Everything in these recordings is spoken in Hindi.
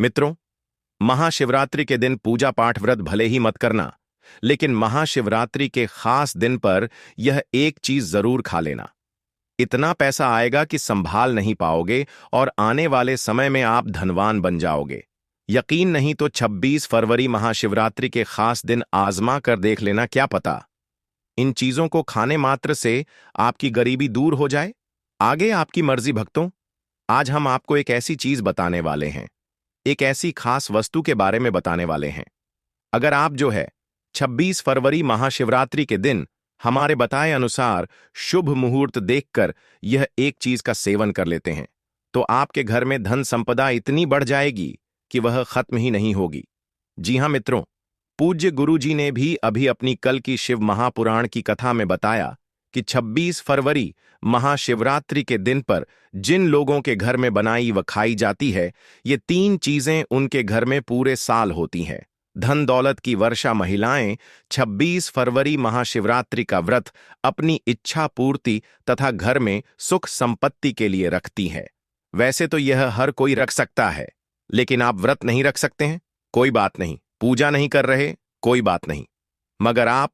मित्रों, महाशिवरात्रि के दिन पूजा पाठ व्रत भले ही मत करना, लेकिन महाशिवरात्रि के खास दिन पर यह एक चीज जरूर खा लेना। इतना पैसा आएगा कि संभाल नहीं पाओगे और आने वाले समय में आप धनवान बन जाओगे। यकीन नहीं तो 26 फरवरी महाशिवरात्रि के खास दिन आजमा कर देख लेना, क्या पता इन चीजों को खाने मात्र से आपकी गरीबी दूर हो जाए। आगे आपकी मर्जी भक्तों। आज हम आपको एक ऐसी चीज बताने वाले हैं, एक ऐसी खास वस्तु के बारे में बताने वाले हैं। अगर आप जो है 26 फरवरी महाशिवरात्रि के दिन हमारे बताए अनुसार शुभ मुहूर्त देखकर यह एक चीज का सेवन कर लेते हैं, तो आपके घर में धन संपदा इतनी बढ़ जाएगी कि वह खत्म ही नहीं होगी। जी हां मित्रों, पूज्य गुरु जी ने भी अभी अपनी कल की शिव महापुराण की कथा में बताया कि 26 फरवरी महाशिवरात्रि के दिन पर जिन लोगों के घर में बनाई व खाई जाती है, ये 3 चीजें उनके घर में पूरे साल होती हैं। धन दौलत की वर्षा महिलाएं 26 फरवरी महाशिवरात्रि का व्रत अपनी इच्छा पूर्ति तथा घर में सुख संपत्ति के लिए रखती है। वैसे तो यह हर कोई रख सकता है, लेकिन आप व्रत नहीं रख सकते हैं, कोई बात नहीं। पूजा नहीं कर रहे, कोई बात नहीं। मगर आप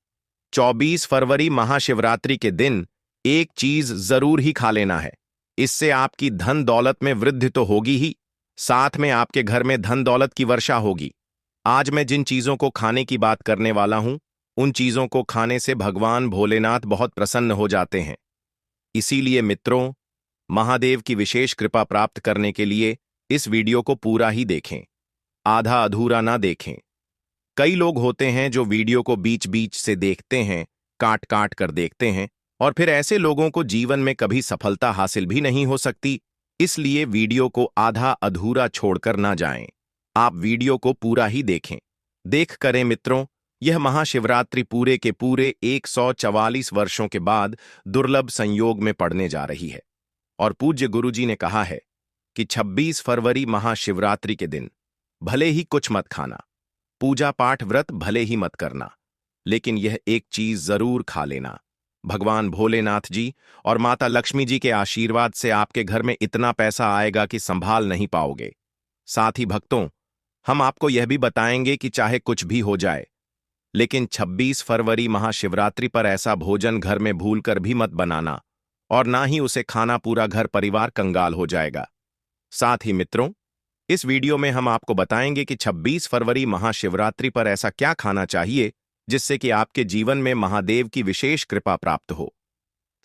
24 फरवरी महाशिवरात्रि के दिन एक चीज जरूर ही खा लेना है। इससे आपकी धन दौलत में वृद्धि तो होगी ही, साथ में आपके घर में धन दौलत की वर्षा होगी। आज मैं जिन चीजों को खाने की बात करने वाला हूं, उन चीजों को खाने से भगवान भोलेनाथ बहुत प्रसन्न हो जाते हैं। इसीलिए मित्रों, महादेव की विशेष कृपा प्राप्त करने के लिए इस वीडियो को पूरा ही देखें, आधा अधूरा ना देखें। कई लोग होते हैं जो वीडियो को बीच बीच से देखते हैं, काट काट कर देखते हैं, और फिर ऐसे लोगों को जीवन में कभी सफलता हासिल भी नहीं हो सकती। इसलिए वीडियो को आधा अधूरा छोड़कर ना जाएं। आप वीडियो को पूरा ही देखें। देख करें मित्रों, यह महाशिवरात्रि पूरे के पूरे 144 वर्षों के बाद दुर्लभ संयोग में पड़ने जा रही है। और पूज्य गुरुजी ने कहा है कि 26 फरवरी महाशिवरात्रि के दिन भले ही कुछ मत खाना, पूजा पाठ व्रत भले ही मत करना, लेकिन यह एक चीज जरूर खा लेना। भगवान भोलेनाथ जी और माता लक्ष्मी जी के आशीर्वाद से आपके घर में इतना पैसा आएगा कि संभाल नहीं पाओगे। साथ ही भक्तों, हम आपको यह भी बताएंगे कि चाहे कुछ भी हो जाए, लेकिन 26 फरवरी महाशिवरात्रि पर ऐसा भोजन घर में भूलकर भी मत बनाना, और ना ही उसे खाना पूरा घर परिवार कंगाल हो जाएगा। साथ ही मित्रों, इस वीडियो में हम आपको बताएंगे कि 26 फरवरी महाशिवरात्रि पर ऐसा क्या खाना चाहिए जिससे कि आपके जीवन में महादेव की विशेष कृपा प्राप्त हो।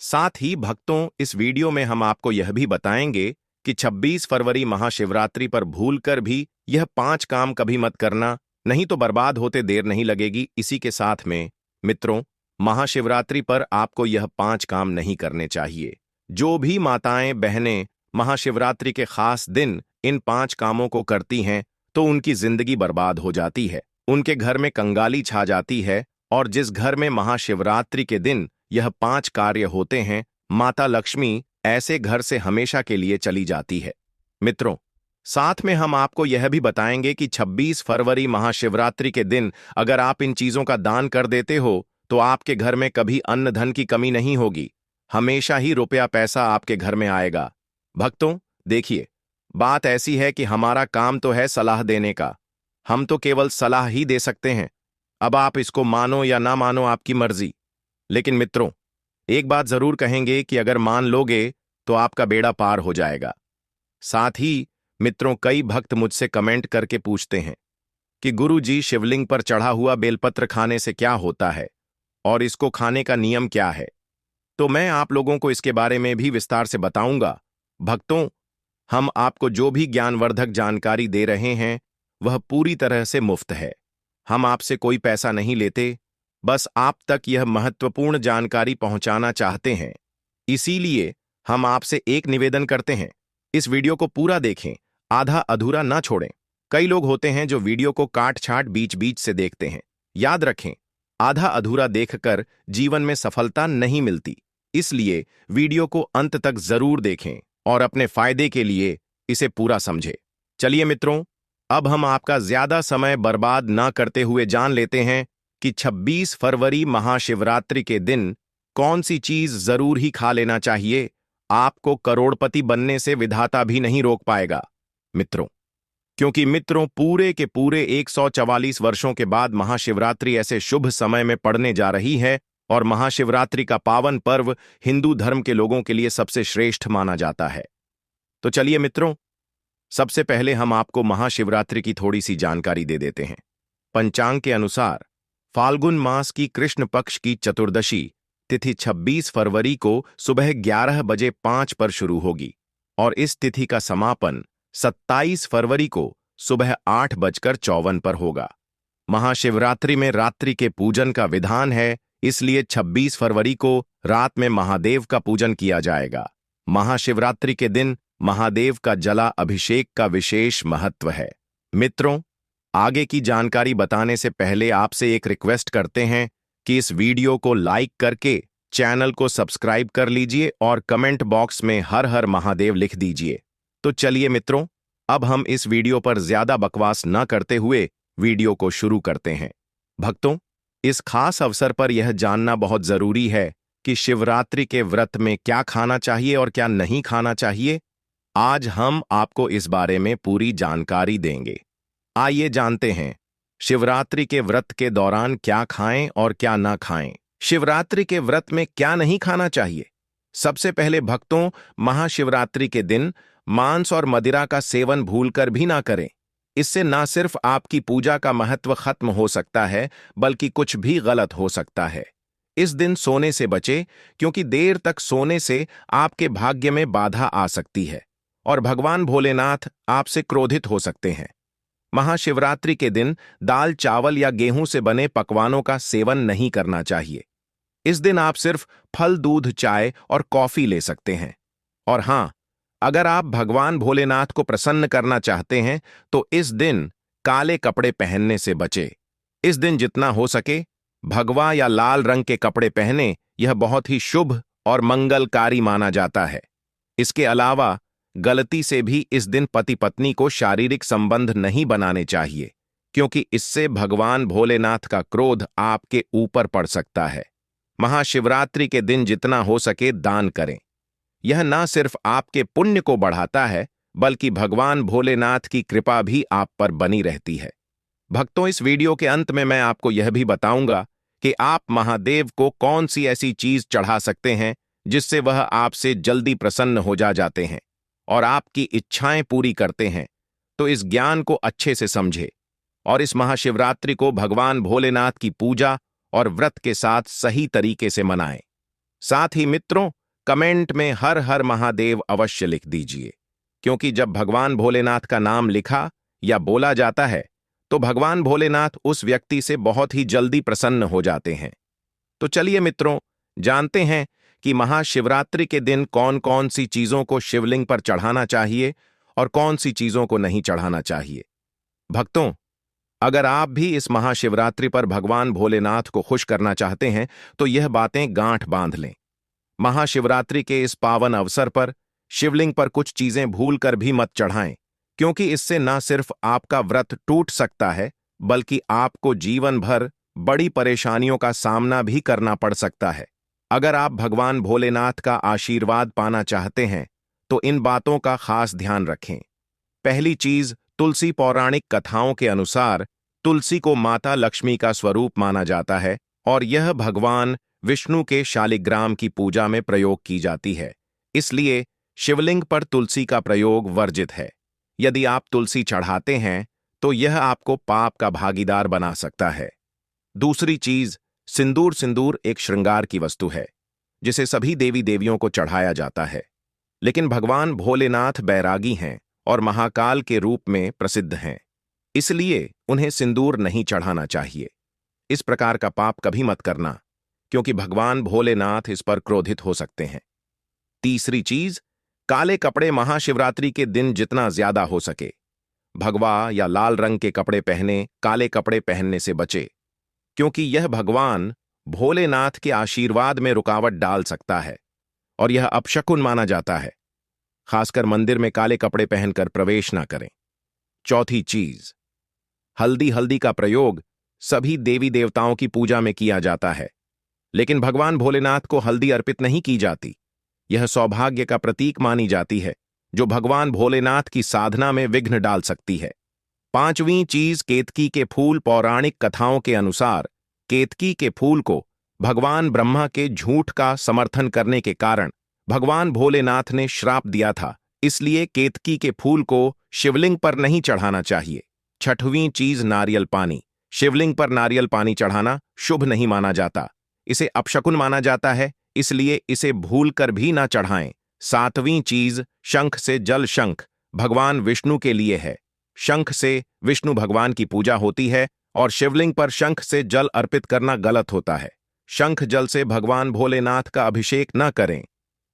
साथ ही भक्तों, इस वीडियो में हम आपको यह भी बताएंगे कि 26 फरवरी महाशिवरात्रि पर भूलकर भी यह 5 काम कभी मत करना, नहीं तो बर्बाद होते देर नहीं लगेगी। इसी के साथ में मित्रों, महाशिवरात्रि पर आपको यह 5 काम नहीं करने चाहिए। जो भी माताएं बहनें महाशिवरात्रि के खास दिन इन 5 कामों को करती हैं, तो उनकी जिंदगी बर्बाद हो जाती है, उनके घर में कंगाली छा जाती है, और जिस घर में महाशिवरात्रि के दिन यह 5 कार्य होते हैं, माता लक्ष्मी ऐसे घर से हमेशा के लिए चली जाती है। मित्रों, साथ में हम आपको यह भी बताएंगे कि 26 फरवरी महाशिवरात्रि के दिन अगर आप इन चीजों का दान कर देते हो, तो आपके घर में कभी अन्न धन की कमी नहीं होगी, हमेशा ही रुपया पैसा आपके घर में आएगा। भक्तों देखिए, बात ऐसी है कि हमारा काम तो है सलाह देने का, हम तो केवल सलाह ही दे सकते हैं। अब आप इसको मानो या ना मानो, आपकी मर्जी। लेकिन मित्रों, एक बात जरूर कहेंगे कि अगर मान लोगे तो आपका बेड़ा पार हो जाएगा। साथ ही मित्रों, कई भक्त मुझसे कमेंट करके पूछते हैं कि गुरु जी, शिवलिंग पर चढ़ा हुआ बेलपत्र खाने से क्या होता है और इसको खाने का नियम क्या है। तो मैं आप लोगों को इसके बारे में भी विस्तार से बताऊंगा। भक्तों, हम आपको जो भी ज्ञानवर्धक जानकारी दे रहे हैं वह पूरी तरह से मुफ्त है। हम आपसे कोई पैसा नहीं लेते, बस आप तक यह महत्वपूर्ण जानकारी पहुंचाना चाहते हैं। इसीलिए हम आपसे एक निवेदन करते हैं, इस वीडियो को पूरा देखें, आधा अधूरा ना छोड़ें। कई लोग होते हैं जो वीडियो को काट छाट बीच बीच से देखते हैं। याद रखें, आधा अधूरा देखकर जीवन में सफलता नहीं मिलती। इसलिए वीडियो को अंत तक जरूर देखें और अपने फायदे के लिए इसे पूरा समझें। चलिए मित्रों, अब हम आपका ज्यादा समय बर्बाद ना करते हुए जान लेते हैं कि 26 फरवरी महाशिवरात्रि के दिन कौन सी चीज जरूर ही खा लेना चाहिए। आपको करोड़पति बनने से विधाता भी नहीं रोक पाएगा मित्रों, क्योंकि मित्रों, पूरे के पूरे 144 वर्षों के बाद महाशिवरात्रि ऐसे शुभ समय में पड़ने जा रही है और महाशिवरात्रि का पावन पर्व हिंदू धर्म के लोगों के लिए सबसे श्रेष्ठ माना जाता है। तो चलिए मित्रों, सबसे पहले हम आपको महाशिवरात्रि की थोड़ी सी जानकारी दे देते हैं। पंचांग के अनुसार फाल्गुन मास की कृष्ण पक्ष की चतुर्दशी तिथि 26 फरवरी को सुबह 11 बजे 5 पर शुरू होगी और इस तिथि का समापन 27 फरवरी को सुबह 8:54 पर होगा। महाशिवरात्रि में रात्रि के पूजन का विधान है, इसलिए 26 फरवरी को रात में महादेव का पूजन किया जाएगा। महाशिवरात्रि के दिन महादेव का जला अभिषेक का विशेष महत्व है। मित्रों, आगे की जानकारी बताने से पहले आपसे एक रिक्वेस्ट करते हैं कि इस वीडियो को लाइक करके चैनल को सब्सक्राइब कर लीजिए और कमेंट बॉक्स में हर हर महादेव लिख दीजिए। तो चलिए मित्रों, अब हम इस वीडियो पर ज्यादा बकवास न करते हुए वीडियो को शुरू करते हैं। भक्तों, इस खास अवसर पर यह जानना बहुत जरूरी है कि शिवरात्रि के व्रत में क्या खाना चाहिए और क्या नहीं खाना चाहिए। आज हम आपको इस बारे में पूरी जानकारी देंगे। आइए जानते हैं शिवरात्रि के व्रत के दौरान क्या खाएं और क्या ना खाएं। शिवरात्रि के व्रत में क्या नहीं खाना चाहिए। सबसे पहले भक्तों, महाशिवरात्रि के दिन मांस और मदिरा का सेवन भूलकर भी ना करें। इससे ना सिर्फ आपकी पूजा का महत्व खत्म हो सकता है, बल्कि कुछ भी गलत हो सकता है। इस दिन सोने से बचे, क्योंकि देर तक सोने से आपके भाग्य में बाधा आ सकती है और भगवान भोलेनाथ आपसे क्रोधित हो सकते हैं। महाशिवरात्रि के दिन दाल, चावल या गेहूं से बने पकवानों का सेवन नहीं करना चाहिए। इस दिन आप सिर्फ फल, दूध, चाय और कॉफी ले सकते हैं। और हां, अगर आप भगवान भोलेनाथ को प्रसन्न करना चाहते हैं तो इस दिन काले कपड़े पहनने से बचे। इस दिन जितना हो सके भगवा या लाल रंग के कपड़े पहने, यह बहुत ही शुभ और मंगलकारी माना जाता है। इसके अलावा गलती से भी इस दिन पति पत्नी को शारीरिक संबंध नहीं बनाने चाहिए, क्योंकि इससे भगवान भोलेनाथ का क्रोध आपके ऊपर पड़ सकता है। महाशिवरात्रि के दिन जितना हो सके दान करें। यह न सिर्फ आपके पुण्य को बढ़ाता है, बल्कि भगवान भोलेनाथ की कृपा भी आप पर बनी रहती है। भक्तों, इस वीडियो के अंत में मैं आपको यह भी बताऊंगा कि आप महादेव को कौन सी ऐसी चीज चढ़ा सकते हैं जिससे वह आपसे जल्दी प्रसन्न हो जाते हैं और आपकी इच्छाएं पूरी करते हैं। तो इस ज्ञान को अच्छे से समझे और इस महाशिवरात्रि को भगवान भोलेनाथ की पूजा और व्रत के साथ सही तरीके से मनाएं। साथ ही मित्रों, कमेंट में हर हर महादेव अवश्य लिख दीजिए, क्योंकि जब भगवान भोलेनाथ का नाम लिखा या बोला जाता है तो भगवान भोलेनाथ उस व्यक्ति से बहुत ही जल्दी प्रसन्न हो जाते हैं। तो चलिए मित्रों, जानते हैं कि महाशिवरात्रि के दिन कौन कौन सी चीजों को शिवलिंग पर चढ़ाना चाहिए और कौन सी चीजों को नहीं चढ़ाना चाहिए। भक्तों, अगर आप भी इस महाशिवरात्रि पर भगवान भोलेनाथ को खुश करना चाहते हैं तो यह बातें गांठ बांध लें। महाशिवरात्रि के इस पावन अवसर पर शिवलिंग पर कुछ चीजें भूलकर भी मत चढ़ाएं, क्योंकि इससे न सिर्फ आपका व्रत टूट सकता है, बल्कि आपको जीवन भर बड़ी परेशानियों का सामना भी करना पड़ सकता है। अगर आप भगवान भोलेनाथ का आशीर्वाद पाना चाहते हैं तो इन बातों का खास ध्यान रखें। पहली चीज, तुलसी पौराणिक कथाओं के अनुसार तुलसी को माता लक्ष्मी का स्वरूप माना जाता है और यह भगवान विष्णु के शालिग्राम की पूजा में प्रयोग की जाती है। इसलिए शिवलिंग पर तुलसी का प्रयोग वर्जित है। यदि आप तुलसी चढ़ाते हैं तो यह आपको पाप का भागीदार बना सकता है। दूसरी चीज, सिंदूर। सिंदूर एक श्रृंगार की वस्तु है जिसे सभी देवी देवियों को चढ़ाया जाता है, लेकिन भगवान भोलेनाथ बैरागी हैं और महाकाल के रूप में प्रसिद्ध हैं, इसलिए उन्हें सिंदूर नहीं चढ़ाना चाहिए। इस प्रकार का पाप कभी मत करना, क्योंकि भगवान भोलेनाथ इस पर क्रोधित हो सकते हैं। तीसरी चीज, काले कपड़े महाशिवरात्रि के दिन जितना ज्यादा हो सके भगवा या लाल रंग के कपड़े पहने, काले कपड़े पहनने से बचे, क्योंकि यह भगवान भोलेनाथ के आशीर्वाद में रुकावट डाल सकता है और यह अपशकुन माना जाता है। खासकर मंदिर में काले कपड़े पहनकर प्रवेश ना करें। चौथी चीज, हल्दी। हल्दी का प्रयोग सभी देवी देवताओं की पूजा में किया जाता है, लेकिन भगवान भोलेनाथ को हल्दी अर्पित नहीं की जाती। यह सौभाग्य का प्रतीक मानी जाती है, जो भगवान भोलेनाथ की साधना में विघ्न डाल सकती है। पांचवीं चीज केतकी के फूल। पौराणिक कथाओं के अनुसार केतकी के फूल को भगवान ब्रह्मा के झूठ का समर्थन करने के कारण भगवान भोलेनाथ ने श्राप दिया था, इसलिए केतकी के फूल को शिवलिंग पर नहीं चढ़ाना चाहिए। छठवीं चीज नारियल पानी। शिवलिंग पर नारियल पानी चढ़ाना शुभ नहीं माना जाता, इसे अपशकुन माना जाता है, इसलिए इसे भूलकर भी ना चढ़ाएं। सातवीं चीज शंख से जल। शंख भगवान विष्णु के लिए है। शंख से विष्णु भगवान की पूजा होती है और शिवलिंग पर शंख से जल अर्पित करना गलत होता है। शंख जल से भगवान भोलेनाथ का अभिषेक न करें।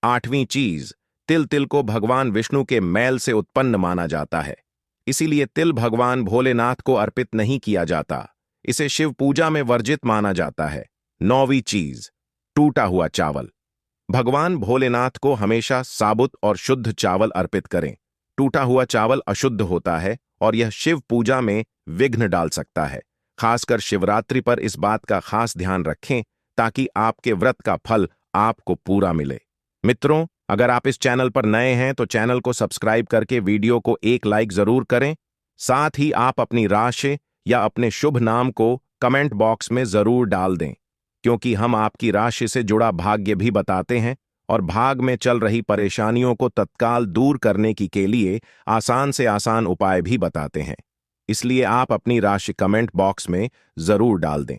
आठवीं चीज तिल। तिल को भगवान विष्णु के मैल से उत्पन्न माना जाता है, इसीलिए तिल भगवान भोलेनाथ को अर्पित नहीं किया जाता, इसे शिव पूजा में वर्जित माना जाता है। नौवीं चीज टूटा हुआ चावल। भगवान भोलेनाथ को हमेशा साबुत और शुद्ध चावल अर्पित करें। टूटा हुआ चावल अशुद्ध होता है और यह शिव पूजा में विघ्न डाल सकता है। खासकर शिवरात्रि पर इस बात का खास ध्यान रखें ताकि आपके व्रत का फल आपको पूरा मिले। मित्रों, अगर आप इस चैनल पर नए हैं तो चैनल को सब्सक्राइब करके वीडियो को एक लाइक जरूर करें। साथ ही आप अपनी राशि या अपने शुभ नाम को कमेंट बॉक्स में जरूर डाल दें, क्योंकि हम आपकी राशि से जुड़ा भाग्य भी बताते हैं और भाग में चल रही परेशानियों को तत्काल दूर करने की के लिए आसान से आसान उपाय भी बताते हैं। इसलिए आप अपनी राशि कमेंट बॉक्स में जरूर डाल दें।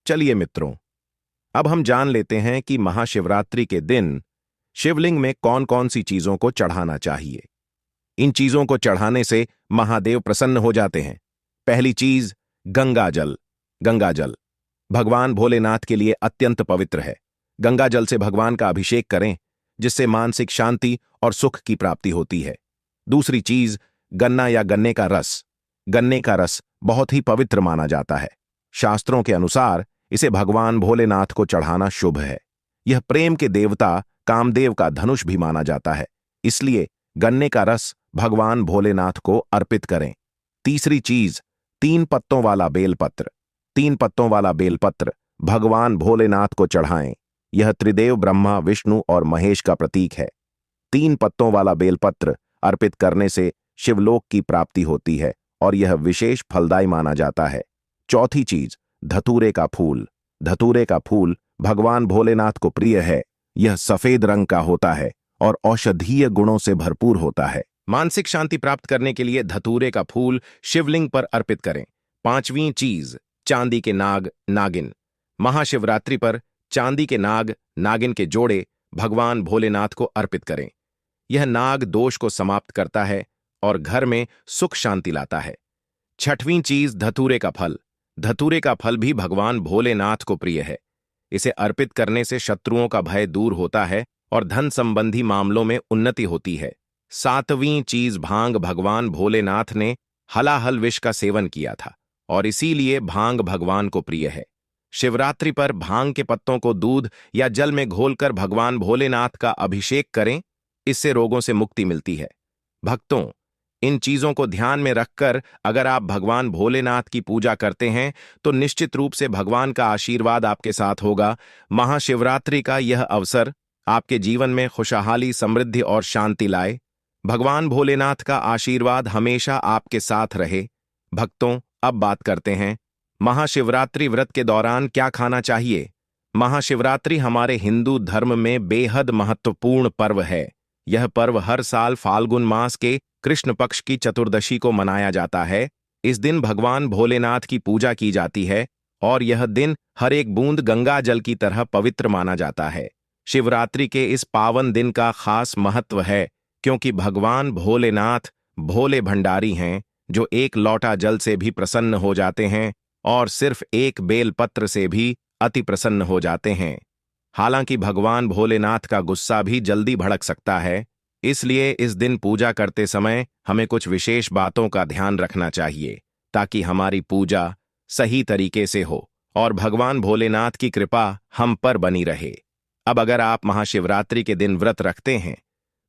चलिए मित्रों, अब हम जान लेते हैं कि महाशिवरात्रि के दिन शिवलिंग में कौन कौन सी चीजों को चढ़ाना चाहिए। इन चीजों को चढ़ाने से महादेव प्रसन्न हो जाते हैं। पहली चीज गंगा जल। गंगा जल भगवान भोलेनाथ के लिए अत्यंत पवित्र है। गंगा जल से भगवान का अभिषेक करें, जिससे मानसिक शांति और सुख की प्राप्ति होती है। दूसरी चीज गन्ना या गन्ने का रस। गन्ने का रस बहुत ही पवित्र माना जाता है। शास्त्रों के अनुसार इसे भगवान भोलेनाथ को चढ़ाना शुभ है। यह प्रेम के देवता कामदेव का धनुष भी माना जाता है, इसलिए गन्ने का रस भगवान भोलेनाथ को अर्पित करें। तीसरी चीज 3 पत्तों वाला बेलपत्र। 3 पत्तों वाला बेलपत्र भगवान भोलेनाथ को चढ़ाएं। यह त्रिदेव ब्रह्मा, विष्णु और महेश का प्रतीक है। 3 पत्तों वाला बेलपत्र अर्पित करने से शिवलोक की प्राप्ति होती है और यह विशेष फलदायी माना जाता है। चौथी चीज धतूरे का फूल। धतूरे का फूल भगवान भोलेनाथ को प्रिय है। यह सफेद रंग का होता है और औषधीय गुणों से भरपूर होता है। मानसिक शांति प्राप्त करने के लिए धतूरे का फूल शिवलिंग पर अर्पित करें। पांचवीं चीज चांदी के नाग, नागिन। महाशिवरात्रि पर चांदी के नाग, नागिन के जोड़े भगवान भोलेनाथ को अर्पित करें। यह नाग दोष को समाप्त करता है और घर में सुख शांति लाता है। छठवीं चीज धतूरे का फल। धतूरे का फल भी भगवान भोलेनाथ को प्रिय है। इसे अर्पित करने से शत्रुओं का भय दूर होता है और धन संबंधी मामलों में उन्नति होती है। सातवीं चीज भांग। भगवान भोलेनाथ ने हलाहल विष का सेवन किया था और इसीलिए भांग भगवान को प्रिय है। शिवरात्रि पर भांग के पत्तों को दूध या जल में घोलकर भगवान भोलेनाथ का अभिषेक करें, इससे रोगों से मुक्ति मिलती है। भक्तों, इन चीजों को ध्यान में रखकर अगर आप भगवान भोलेनाथ की पूजा करते हैं तो निश्चित रूप से भगवान का आशीर्वाद आपके साथ होगा। महाशिवरात्रि का यह अवसर आपके जीवन में खुशहाली, समृद्धि और शांति लाए। भगवान भोलेनाथ का आशीर्वाद हमेशा आपके साथ रहे। भक्तों, अब बात करते हैं महाशिवरात्रि व्रत के दौरान क्या खाना चाहिए। महाशिवरात्रि हमारे हिंदू धर्म में बेहद महत्वपूर्ण पर्व है। यह पर्व हर साल फाल्गुन मास के कृष्ण पक्ष की चतुर्दशी को मनाया जाता है। इस दिन भगवान भोलेनाथ की पूजा की जाती है और यह दिन हर एक बूंद गंगा जल की तरह पवित्र माना जाता है। शिवरात्रि के इस पावन दिन का खास महत्व है क्योंकि भगवान भोलेनाथ भोले भंडारी हैं, जो एक लोटा जल से भी प्रसन्न हो जाते हैं और सिर्फ एक बेलपत्र से भी अति प्रसन्न हो जाते हैं। हालांकि भगवान भोलेनाथ का गुस्सा भी जल्दी भड़क सकता है, इसलिए इस दिन पूजा करते समय हमें कुछ विशेष बातों का ध्यान रखना चाहिए ताकि हमारी पूजा सही तरीके से हो और भगवान भोलेनाथ की कृपा हम पर बनी रहे। अब अगर आप महाशिवरात्रि के दिन व्रत रखते हैं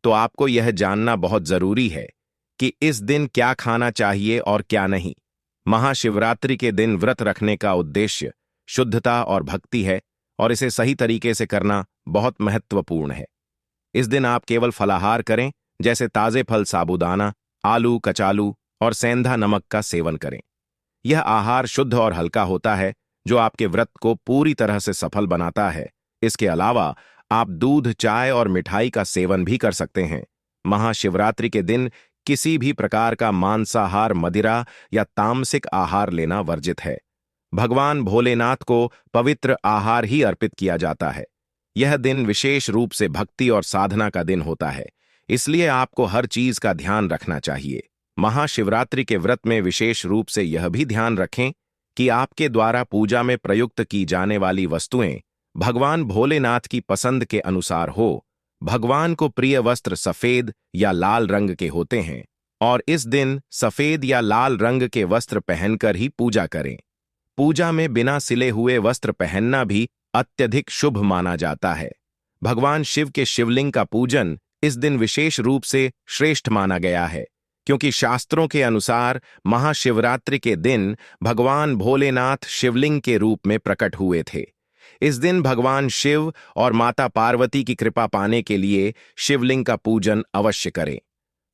तो आपको यह जानना बहुत जरूरी है कि इस दिन क्या खाना चाहिए और क्या नहीं। महाशिवरात्रि के दिन व्रत रखने का उद्देश्य शुद्धता और भक्ति है और इसे सही तरीके से करना बहुत महत्वपूर्ण है। इस दिन आप केवल फलाहार करें, जैसे ताजे फल, साबूदाना, आलू, कचालू और सेंधा नमक का सेवन करें। यह आहार शुद्ध और हल्का होता है, जो आपके व्रत को पूरी तरह से सफल बनाता है। इसके अलावा आप दूध, चाय और मिठाई का सेवन भी कर सकते हैं। महाशिवरात्रि के दिन किसी भी प्रकार का मांसाहार, मदिरा या तामसिक आहार लेना वर्जित है। भगवान भोलेनाथ को पवित्र आहार ही अर्पित किया जाता है। यह दिन विशेष रूप से भक्ति और साधना का दिन होता है, इसलिए आपको हर चीज का ध्यान रखना चाहिए। महाशिवरात्रि के व्रत में विशेष रूप से यह भी ध्यान रखें कि आपके द्वारा पूजा में प्रयुक्त की जाने वाली वस्तुएं भगवान भोलेनाथ की पसंद के अनुसार हो। भगवान को प्रिय वस्त्र सफेद या लाल रंग के होते हैं और इस दिन सफेद या लाल रंग के वस्त्र पहनकर ही पूजा करें। पूजा में बिना सिले हुए वस्त्र पहनना भी अत्यधिक शुभ माना जाता है। भगवान शिव के शिवलिंग का पूजन इस दिन विशेष रूप से श्रेष्ठ माना गया है, क्योंकि शास्त्रों के अनुसार महाशिवरात्रि के दिन भगवान भोलेनाथ शिवलिंग के रूप में प्रकट हुए थे। इस दिन भगवान शिव और माता पार्वती की कृपा पाने के लिए शिवलिंग का पूजन अवश्य करें।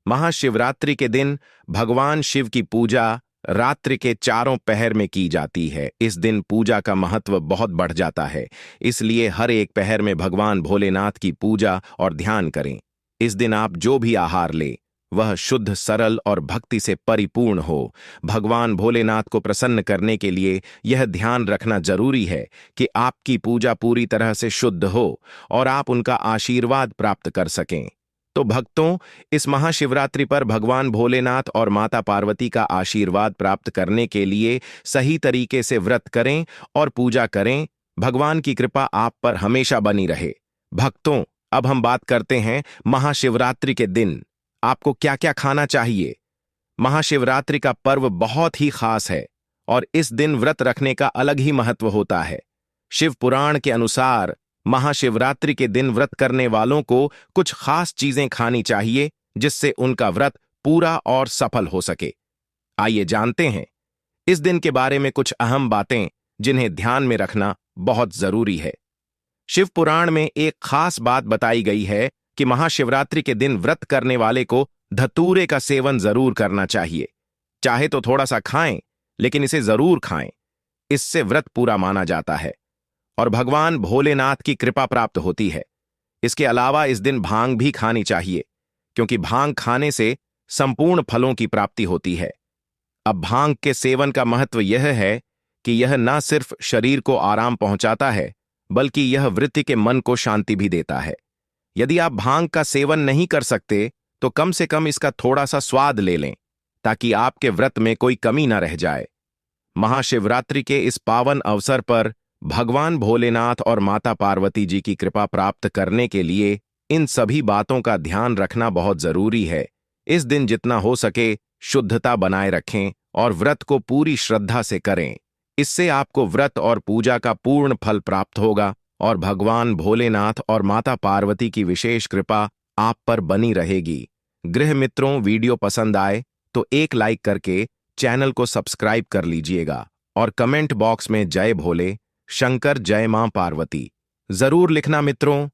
महाशिवरात्रि के दिन भगवान शिव की पूजा रात्रि के चारों पहर में की जाती है। इस दिन पूजा का महत्व बहुत बढ़ जाता है, इसलिए हर एक पहर में भगवान भोलेनाथ की पूजा और ध्यान करें। इस दिन आप जो भी आहार लें वह शुद्ध, सरल और भक्ति से परिपूर्ण हो। भगवान भोलेनाथ को प्रसन्न करने के लिए यह ध्यान रखना जरूरी है कि आपकी पूजा पूरी तरह से शुद्ध हो और आप उनका आशीर्वाद प्राप्त कर सकें। तो भक्तों, इस महाशिवरात्रि पर भगवान भोलेनाथ और माता पार्वती का आशीर्वाद प्राप्त करने के लिए सही तरीके से व्रत करें और पूजा करें। भगवान की कृपा आप पर हमेशा बनी रहे। भक्तों, अब हम बात करते हैं महाशिवरात्रि के दिन आपको क्या क्या खाना चाहिए। महाशिवरात्रि का पर्व बहुत ही खास है और इस दिन व्रत रखने का अलग ही महत्व होता है। शिव पुराण के अनुसार महाशिवरात्रि के दिन व्रत करने वालों को कुछ खास चीजें खानी चाहिए, जिससे उनका व्रत पूरा और सफल हो सके। आइए जानते हैं इस दिन के बारे में कुछ अहम बातें जिन्हें ध्यान में रखना बहुत जरूरी है। शिव पुराण में एक खास बात बताई गई है कि महाशिवरात्रि के दिन व्रत करने वाले को धतूरे का सेवन जरूर करना चाहिए। चाहे तो थोड़ा सा खाएं, लेकिन इसे जरूर खाएं। इससे व्रत पूरा माना जाता है और भगवान भोलेनाथ की कृपा प्राप्त होती है। इसके अलावा इस दिन भांग भी खानी चाहिए, क्योंकि भांग खाने से संपूर्ण फलों की प्राप्ति होती है। अब भांग के सेवन का महत्व यह है कि यह न सिर्फ शरीर को आराम पहुंचाता है, बल्कि यह वृत्ति के मन को शांति भी देता है। यदि आप भांग का सेवन नहीं कर सकते तो कम से कम इसका थोड़ा सा स्वाद ले लें, ताकि आपके व्रत में कोई कमी न रह जाए। महाशिवरात्रि के इस पावन अवसर पर भगवान भोलेनाथ और माता पार्वती जी की कृपा प्राप्त करने के लिए इन सभी बातों का ध्यान रखना बहुत जरूरी है। इस दिन जितना हो सके शुद्धता बनाए रखें और व्रत को पूरी श्रद्धा से करें। इससे आपको व्रत और पूजा का पूर्ण फल प्राप्त होगा और भगवान भोलेनाथ और माता पार्वती की विशेष कृपा आप पर बनी रहेगी। गृह मित्रों, वीडियो पसंद आए तो एक लाइक करके चैनल को सब्सक्राइब कर लीजिएगा और कमेंट बॉक्स में जय भोले शंकर, जय मां पार्वती जरूर लिखना मित्रों।